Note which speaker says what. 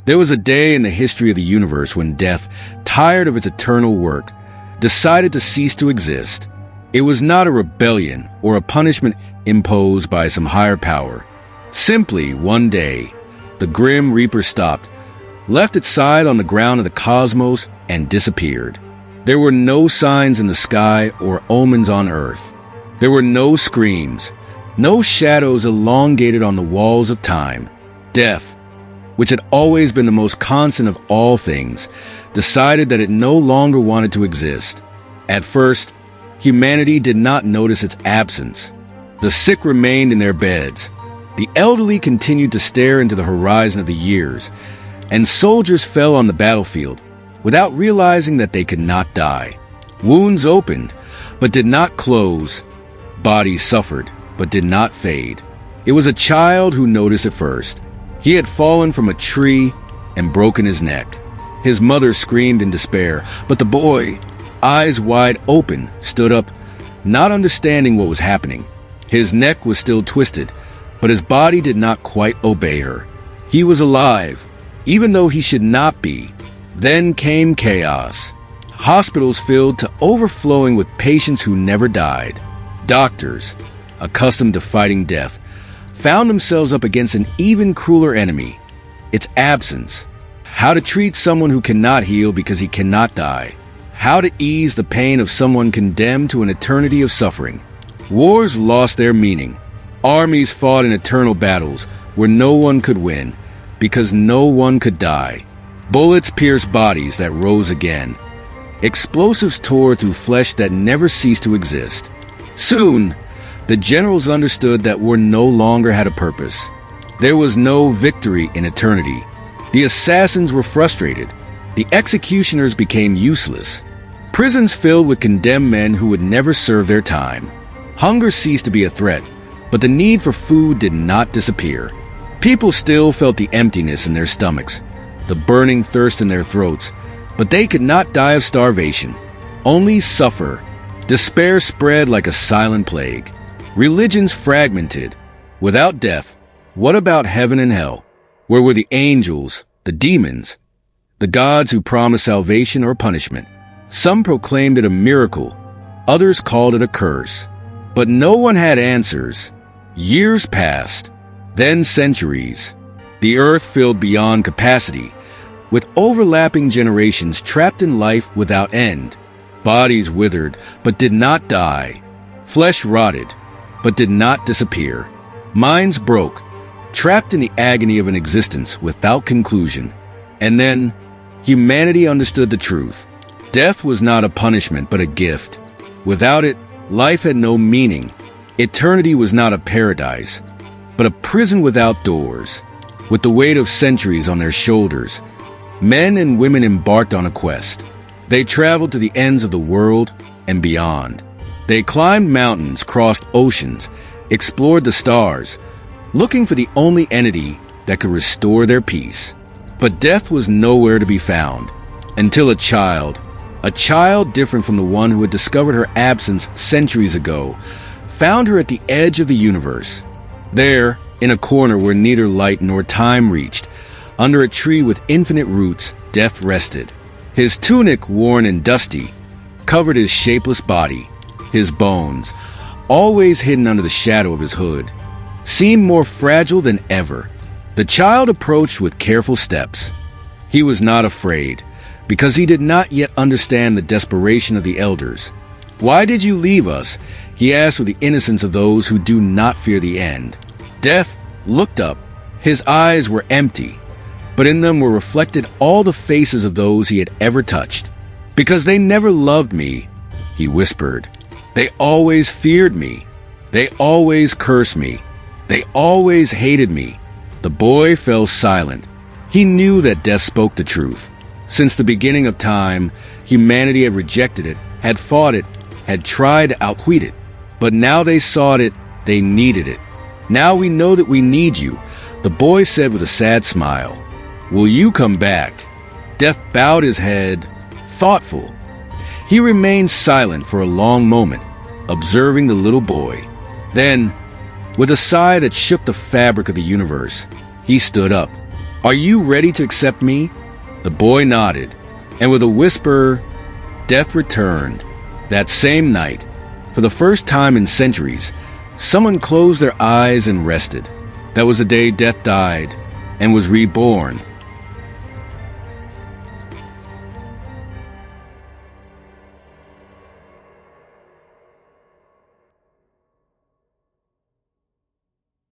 Speaker 1: There was a day in the history of the universe when death, tired of its eternal work, decided to cease to exist. It was not a rebellion or a punishment imposed by some higher power. Simply, one day, the Grim Reaper stopped, left its side on the ground of the cosmos, and disappeared. There were no signs in the sky or omens on earth. There were no screams, no shadows elongated on the walls of time. Death, which had always been the most constant of all things, decided that it no longer wanted to exist. At first, humanity did not notice its absence. The sick remained in their beds. The elderly continued to stare into the horizon of the years, and soldiers fell on the battlefield without realizing that they could not die. Wounds opened, but did not close. Bodies suffered, but did not fade. It was a child who noticed it first. He had fallen from a tree and broken his neck. His mother screamed in despair, but the boy, eyes wide open, stood up, not understanding what was happening. His neck was still twisted, but his body did not quite obey her. He was alive, even though he should not be. Then came chaos. Hospitals filled to overflowing with patients who never died. Doctors, accustomed to fighting death, found themselves up against an even crueler enemy, its absence. How to treat someone who cannot heal because he cannot die. How to ease the pain of someone condemned to an eternity of suffering. Wars lost their meaning. Armies fought in eternal battles where no one could win because no one could die. Bullets pierced bodies that rose again. Explosives tore through flesh that never ceased to exist. Soon, the generals understood that war no longer had a purpose. There was no victory in eternity. The assassins were frustrated. The executioners became useless. Prisons filled with condemned men who would never serve their time. Hunger ceased to be a threat, but the need for food did not disappear. People still felt the emptiness in their stomachs, the burning thirst in their throats, but they could not die of starvation, only suffer. Despair spread like a silent plague. Religions fragmented. Without death, what about heaven and hell? Where were the angels, the demons, the gods who promised salvation or punishment? Some proclaimed it a miracle, others called it a curse. But no one had answers. Years passed, then centuries. The earth filled beyond capacity, with overlapping generations trapped in life without end. Bodies withered, but did not die. Flesh rotted, but did not disappear. Minds broke, trapped in the agony of an existence without conclusion. And then, humanity understood the truth. Death was not a punishment, but a gift. Without it, life had no meaning. Eternity was not a paradise, but a prison without doors. With the weight of centuries on their shoulders, men and women embarked on a quest. They traveled to the ends of the world and beyond. They climbed mountains, crossed oceans, explored the stars, looking for the only entity that could restore their peace. But death was nowhere to be found, until a child different from the one who had discovered her absence centuries ago, found her at the edge of the universe. There, in a corner where neither light nor time reached, under a tree with infinite roots, death rested. His tunic, worn and dusty, covered his shapeless body. His bones, always hidden under the shadow of his hood, seemed more fragile than ever. The child approached with careful steps. He was not afraid, because he did not yet understand the desperation of the elders. "Why did you leave us?" he asked with the innocence of those who do not fear the end. Death looked up. His eyes were empty, but in them were reflected all the faces of those he had ever touched. "Because they never loved me," he whispered. "They always feared me. They always cursed me. They always hated me." The boy fell silent. He knew that death spoke the truth. Since the beginning of time, humanity had rejected it, had fought it, had tried to outwit it. But now they sought it, they needed it. "Now we know that we need you," the boy said with a sad smile. "Will you come back?" Death bowed his head, thoughtful. He remained silent for a long moment, observing the little boy. Then, with a sigh that shook the fabric of the universe, he stood up. Are you ready to accept me?" The boy nodded, and with a whisper, death returned. That same night, for the first time in centuries, someone closed their eyes and rested. That was the day death died and was reborn.